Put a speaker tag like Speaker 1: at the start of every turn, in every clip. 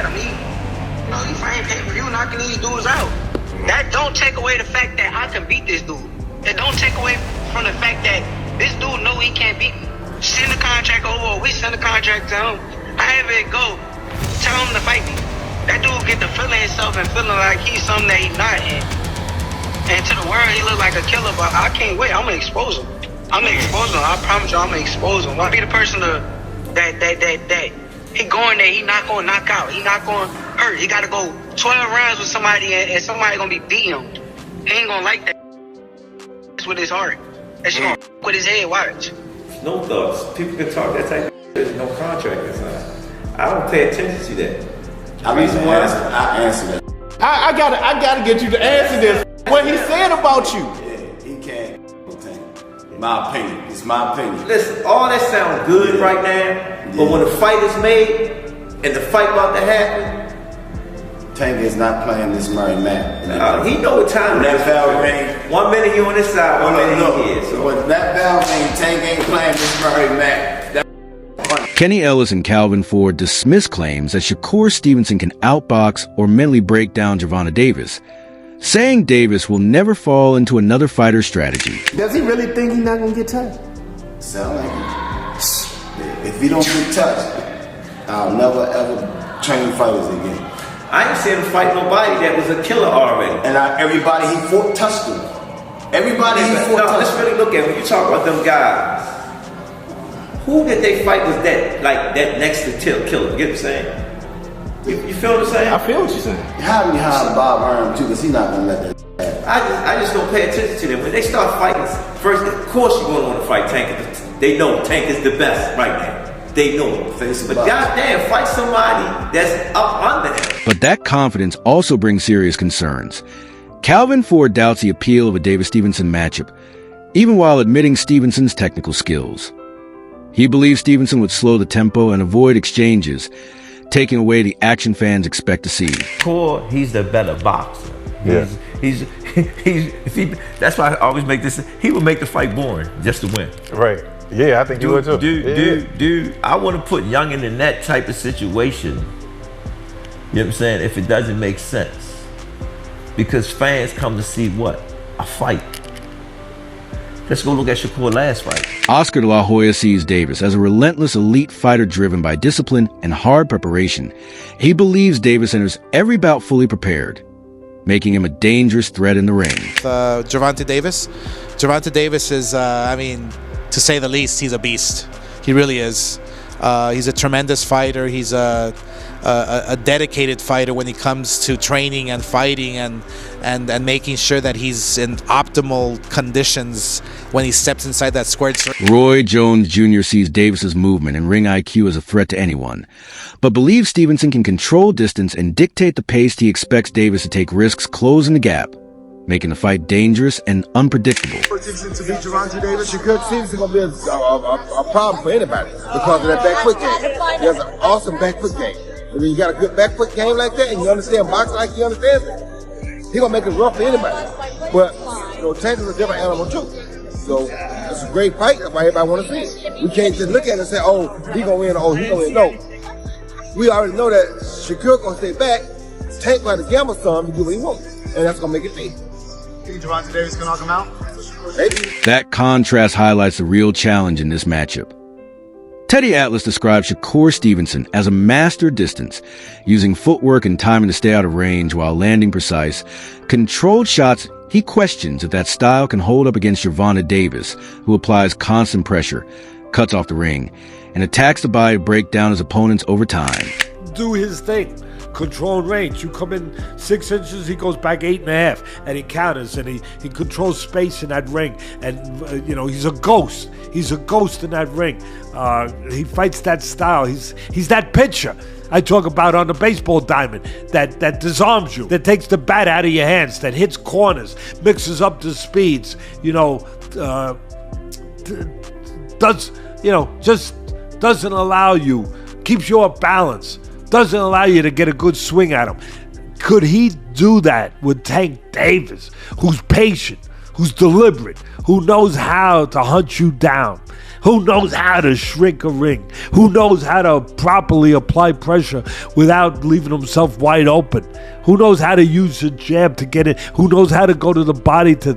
Speaker 1: at him. He fighting pay-per-view, knocking these dudes out. That don't take away the fact that I can beat this dude. It don't take away from the fact that this dude know he can't beat me. Send the contract over, or we send the contract to him. However it go, tell him to fight me. That dude get to feeling himself and feeling like he's something that he's not. And to the world, he look like a killer, but I can't wait. I'm gonna expose him. I promise you, I'm gonna expose him. I'll be the person that he going there, he not gonna knock out. He not gonna hurt. He gotta go 12 rounds with somebody and somebody gonna be beating him. He ain't gonna like that. That's with his heart. That's gonna with his head, watch.
Speaker 2: No thoughts. People can talk that type of there's no contract inside. I don't pay attention to that.
Speaker 3: I answer that.
Speaker 4: I gotta get you to answer this. What he said about you.
Speaker 3: Yeah, he can't. My opinion. It's my opinion.
Speaker 2: Listen, all that sounds good right now, but when the fight is made and the fight about to happen,
Speaker 3: Tank is not playing this Murray man.
Speaker 2: He know what time
Speaker 3: that bell ring.
Speaker 2: 1 minute he on this side, 1 minute he here. So
Speaker 3: when that bell ring, Tank ain't playing this Murray man.
Speaker 5: Kenny Ellis and Calvin Ford dismiss claims that Shakur Stevenson can outbox or mentally break down Gervonta Davis, saying Davis will never fall into another fighter's strategy.
Speaker 4: Does he really think he's not going to get touched?
Speaker 3: Sound like it. If he don't get touched, I'll never ever train fighters again.
Speaker 2: I ain't seen him fight nobody that was a killer already.
Speaker 3: And everybody he fought touched him. Everybody he fought touched him.
Speaker 2: Let's really look at when you talk about them guys. Who did they fight was that next to killer? You get what I'm saying? You feel what I'm saying?
Speaker 4: I feel what you're saying.
Speaker 3: How do you hire Bob Arm too? Because he's not gonna let that happen.
Speaker 2: I just don't pay attention to them. When they start fighting, first, of course you're gonna want to fight Tank. They know Tank is the best right now. They know it. But goddamn, fight somebody that's up under him.
Speaker 5: But that confidence also brings serious concerns. Calvin Ford doubts the appeal of a Davis-Stevenson matchup, even while admitting Stevenson's technical skills. He believes Stevenson would slow the tempo and avoid exchanges, taking away the action fans expect to see.
Speaker 6: Core, he's the better boxer.
Speaker 4: Yeah.
Speaker 6: That's why I always make this. He would make the fight boring just to win.
Speaker 4: Right. Yeah, I think you would too.
Speaker 6: Dude, I want to put Youngin in that type of situation. You know what I'm saying? If it doesn't make sense, because fans come to see what? A fight. Let's go look at Shakur's last fight.
Speaker 5: Oscar de la Hoya sees Davis as a relentless elite fighter driven by discipline and hard preparation. He believes Davis enters every bout fully prepared, making him a dangerous threat in the ring.
Speaker 7: Gervonta Davis is, to say the least, he's a beast. He really is. He's a tremendous fighter. He's a dedicated fighter when it comes to training and fighting and making sure that he's in optimal conditions when he steps inside that squared circle.
Speaker 5: Roy Jones Jr. sees Davis's movement and ring IQ as a threat to anyone, but believes Stevenson can control distance and dictate the pace he expects Davis to take risks closing the gap, making the fight dangerous and unpredictable.
Speaker 8: To beat Gervonta Davis, Shakur Stevenson going to be a problem for anybody because of that back foot game. He has an awesome back foot game. When you got a good back foot game like that and you understand boxing like he understands it, he's going to make it rough for anybody. But, Tank is a different animal too. So, it's a great fight. That's why everybody want to see it. We can't just look at it and say, oh, he going to win, oh, he going to win. No. We already know that Shakur going to stay back. Tank going to gamble some to do what he wants. And that's going to make it big.
Speaker 9: Think Gervonta Davis can knock him out?
Speaker 8: Maybe.
Speaker 5: That contrast highlights the real challenge in this matchup. Teddy Atlas described Shakur Stevenson as a master distance, using footwork and timing to stay out of range while landing precise, controlled shots. He questions if that style can hold up against Gervonta Davis, who applies constant pressure, cuts off the ring, and attacks the body to break down his opponents over time.
Speaker 10: Do his thing. Controlled range. You come in 6 inches, he goes back 8.5, and he counters, and he controls space in that ring. And he's a ghost. He's a ghost in that ring. He fights that style. He's that pitcher I talk about on the baseball diamond that disarms you, that takes the bat out of your hands, that hits corners, mixes up the speeds. Just doesn't allow you, keeps you off balance. Doesn't allow you to get a good swing at him. Could he do that with Tank Davis, who's patient, who's deliberate, who knows how to hunt you down? Who knows how to shrink a ring? Who knows how to properly apply pressure without leaving himself wide open? Who knows how to use a jab to get it? Who knows how to go to the body to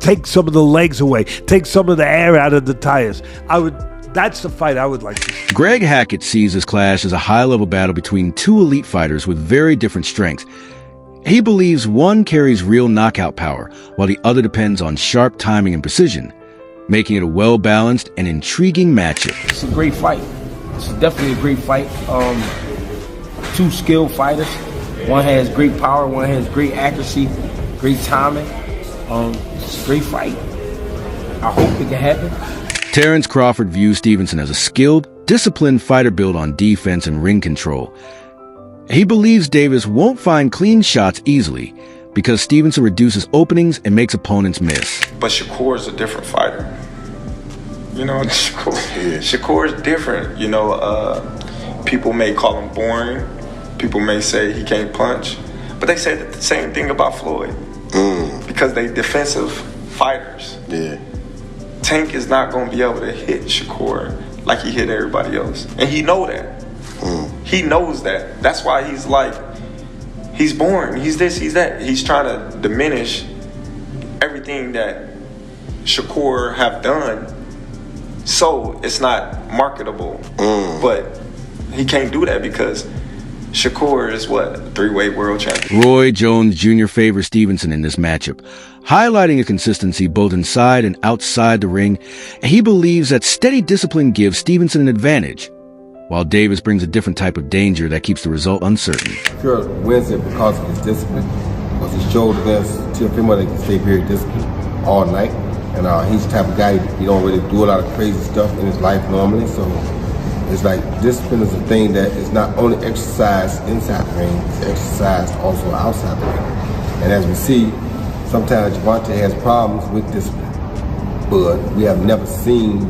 Speaker 10: take some of the legs away, take some of the air out of the tires? That's the fight I would like to see.
Speaker 5: Greg Hackett sees this clash as a high-level battle between two elite fighters with very different strengths. He believes one carries real knockout power, while the other depends on sharp timing and precision, making it a well-balanced and intriguing matchup.
Speaker 11: It's a great fight. It's definitely a great fight. Two skilled fighters. One has great power, one has great accuracy, great timing. It's a great fight. I hope it can happen.
Speaker 5: Terence Crawford views Stevenson as a skilled, disciplined fighter built on defense and ring control. He believes Davis won't find clean shots easily because Stevenson reduces openings and makes opponents miss.
Speaker 12: But Shakur is a different fighter. You know, Shakur is different. You know, people may call him boring. People may say he can't punch. But they say the same thing about Floyd. Because they defensive fighters.
Speaker 3: Yeah.
Speaker 12: Tank is not going to be able to hit Shakur like he hit everybody else. And he know that. He knows that. That's why he's like, he's boring. He's this, he's that. He's trying to diminish everything that Shakur have done so it's not marketable. But he can't do that because Shakur is what? Three-way world champion.
Speaker 5: Roy Jones Jr. favors Stevenson in this matchup, highlighting a consistency both inside and outside the ring. He believes that steady discipline gives Stevenson an advantage, while Davis brings a different type of danger that keeps the result uncertain.
Speaker 8: Shakur wins it because of his discipline, because he showed against Teofimo that he can stay very disciplined all night. And he's the type of guy, he don't really do a lot of crazy stuff in his life normally, so it's like discipline is a thing that is not only exercised inside the ring, it's exercised also outside the ring. And as we see, sometimes Gervonta has problems with discipline, but we have never seen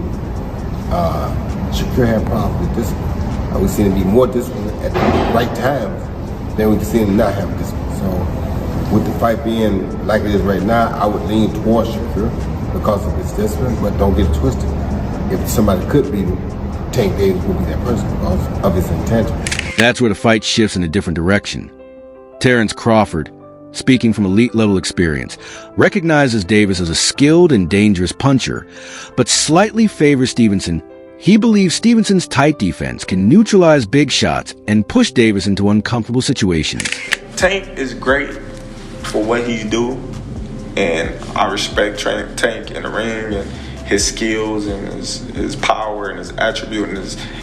Speaker 8: Shakur have problems with discipline. We've seen him be more disciplined at the right times than we've seen him not have discipline. So with the fight being like it is right now, I would lean towards Shakur because of his discipline, but don't get it twisted. If somebody could beat him, Tank Davis will be that person because of his intangibles.
Speaker 5: That's where the fight shifts in a different direction. Terence Crawford, speaking from elite-level experience, recognizes Davis as a skilled and dangerous puncher, but slightly favors Stevenson. He believes Stevenson's tight defense can neutralize big shots and push Davis into uncomfortable situations.
Speaker 12: Tank is great for what he do, and I respect Tank in the ring and his skills and his power and his attribute and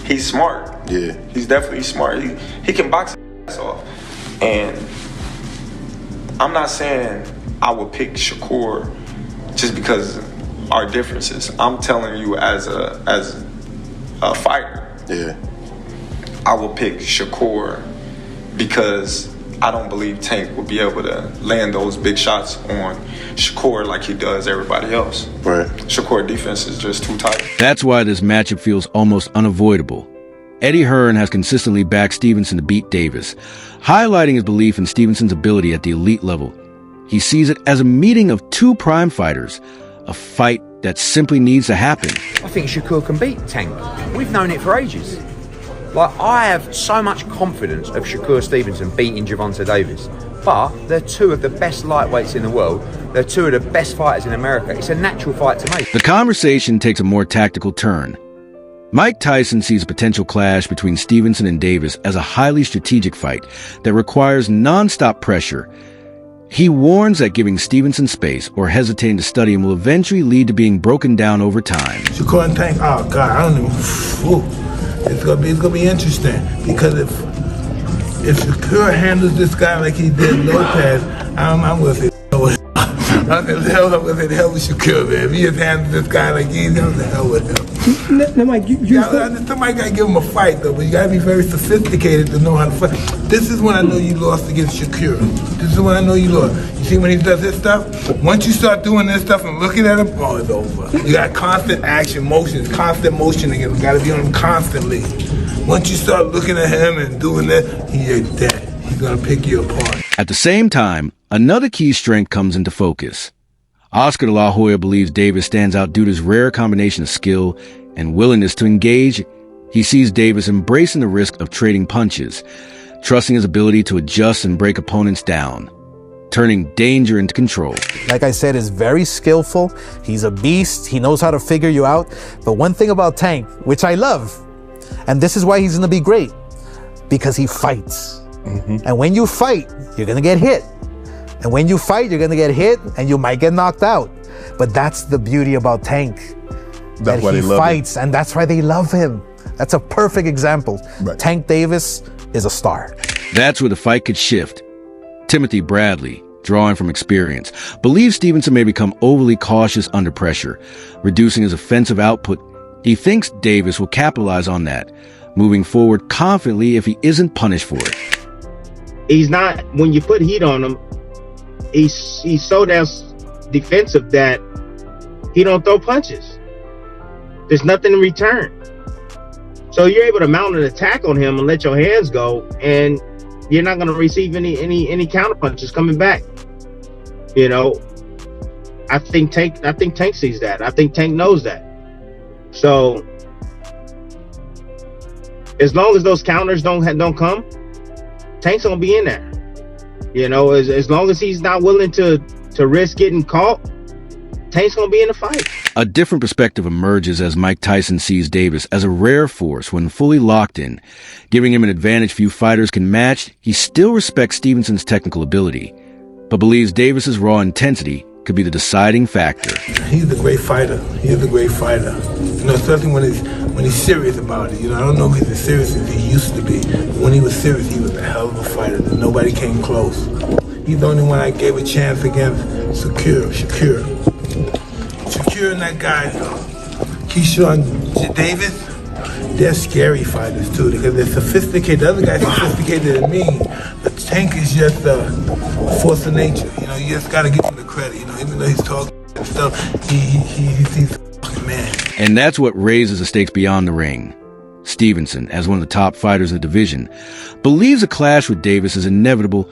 Speaker 12: he's smart.
Speaker 3: Yeah.
Speaker 12: He's definitely smart. He can box his ass off. And I'm not saying I would pick Shakur just because our differences. I'm telling you as a fighter.
Speaker 3: Yeah.
Speaker 12: I will pick Shakur because I don't believe Tank will be able to land those big shots on Shakur like he does everybody else.
Speaker 3: Right.
Speaker 12: Shakur defense is just too tight.
Speaker 5: That's why this matchup feels almost unavoidable. Eddie Hearn has consistently backed Stevenson to beat Davis, highlighting his belief in Stevenson's ability at the elite level. He sees it as a meeting of two prime fighters, a fight that simply needs to happen.
Speaker 13: I think Shakur can beat Tank. We've known it for ages. Like, I have so much confidence of Shakur Stevenson beating Gervonta Davis. But they're two of the best lightweights in the world. They're two of the best fighters in America. It's a natural fight to make.
Speaker 5: The conversation takes a more tactical turn. Mike Tyson sees a potential clash between Stevenson and Davis as a highly strategic fight that requires non-stop pressure. He warns that giving Stevenson space or hesitating to study him will eventually lead to being broken down over time.
Speaker 14: Shakur and Tank, oh God, I don't even. It's gonna be interesting because if Shakur handles this guy like he did Lopez, I'm gonna say I'm gonna say the hell with Shakur, man. If he just handles this guy like he's gonna say the hell with him.
Speaker 11: No, Mike,
Speaker 14: somebody gotta give him a fight though, but you gotta be very sophisticated to know how to fight. This is when I know you lost against Shakur. This is when I know you lost. You see when he does this stuff? Once you start doing this stuff and looking at him, oh, it's over. You got constant action, constant motion again. You gotta be on him constantly. Once you start looking at him and doing that, he's dead. He's gonna pick you apart.
Speaker 5: At the same time, another key strength comes into focus. Oscar de la Hoya believes Davis stands out due to his rare combination of skill and willingness to engage. He sees Davis embracing the risk of trading punches, trusting his ability to adjust and break opponents down, turning danger into control.
Speaker 7: Like I said, is very skillful. He's a beast. He knows how to figure you out. But one thing about Tank, which I love, and this is why he's going to be great, because he fights. And when you fight, you're going to get hit. And when you fight, you're going to get hit and you might get knocked out. But that's the beauty about Tank.
Speaker 4: That's why
Speaker 7: he
Speaker 4: they love
Speaker 7: fights, and that's why they love him. That's a perfect example.
Speaker 4: Right.
Speaker 7: Tank Davis is a star.
Speaker 5: That's where the fight could shift. Timothy Bradley, drawing from experience, believes Stevenson may become overly cautious under pressure, reducing his offensive output. He thinks Davis will capitalize on that, moving forward confidently if he isn't punished for it.
Speaker 15: He's not, when you put heat on him, he's so damn defensive that he don't throw punches. There's nothing in return. So you're able to mount an attack on him and let your hands go, and you're not going to receive any counter punches coming back. You know, I think Tank sees that. I think Tank knows that. So as long as those counters don't come, Tank's gonna be in there. You know, as long as he's not willing to risk getting caught, Tank's gonna be in the fight.
Speaker 5: A different perspective emerges as Mike Tyson sees Davis as a rare force when fully locked in, giving him an advantage few fighters can match. He still respects Stevenson's technical ability, but believes Davis's raw intensity could be the deciding factor.
Speaker 14: He's a great fighter. He's a great fighter. You know, especially when he's serious about it. You know, I don't know if he's as serious as he used to be. But when he was serious, he was a hell of a fighter. Nobody came close. He's the only one I gave a chance against. Shakur and that guy, Keyshawn Davis, they're scary fighters too because they're sophisticated. The other guy's sophisticated than me, but Tank is just a force of nature. You know, you just gotta give him the credit. You know, even though he's talking and stuff, he's a fucking man.
Speaker 5: And that's what raises the stakes beyond the ring. Stevenson, as one of the top fighters in the division, believes a clash with Davis is inevitable.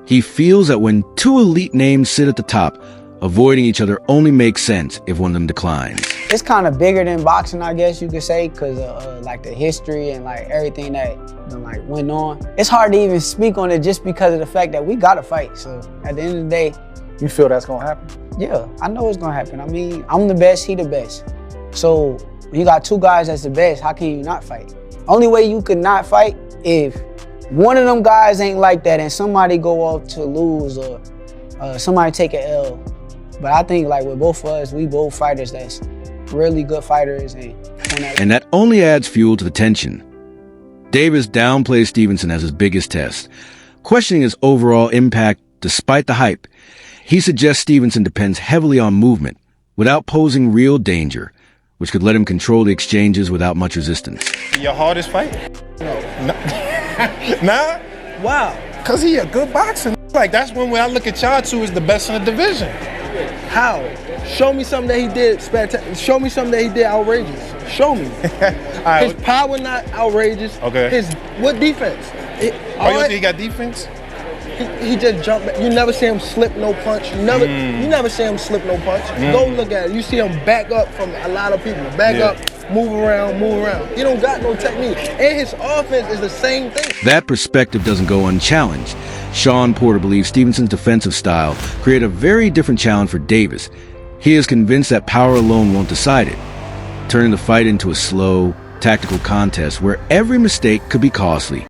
Speaker 5: He feels that when two elite names sit at the top, avoiding each other only makes sense if one of them declines.
Speaker 16: It's kind of bigger than boxing, I guess you could say, because of like the history and like everything that like went on. It's hard to even speak on it just because of the fact that we got to fight. So at the end of the day,
Speaker 7: you feel that's gonna happen?
Speaker 16: Yeah, I know it's gonna happen. I mean, I'm the best, he the best. So when you got two guys that's the best, how can you not fight? Only way you could not fight if one of them guys ain't like that and somebody go off to lose or somebody take an L. But I think like with both of us, we both fighters that's really good fighters. And
Speaker 5: that only adds fuel to the tension. Davis downplays Stevenson as his biggest test, questioning his overall impact despite the hype. He suggests Stevenson depends heavily on movement without posing real danger, which could let him control the exchanges without much resistance.
Speaker 4: Your hardest fight? No. Nah?
Speaker 17: Wow.
Speaker 4: Because he a good boxer. Like, that's when I look at y'all two as the best in the division.
Speaker 17: How? Show me something that he did spectacular. Show me something that he did outrageous. Show me.
Speaker 4: Right.
Speaker 17: His power not outrageous.
Speaker 4: Okay.
Speaker 17: What defense?
Speaker 4: You don't think he got defense?
Speaker 17: He just jumped back. You never see him slip no punch. You never see him slip no punch. Go look at it. You see him back up from a lot of people. Back up, move around. He don't got no technique. And his offense is the same thing.
Speaker 5: That perspective doesn't go unchallenged. Sean Porter believes Stevenson's defensive style created a very different challenge for Davis. He is convinced that power alone won't decide it, turning the fight into a slow, tactical contest where every mistake could be costly.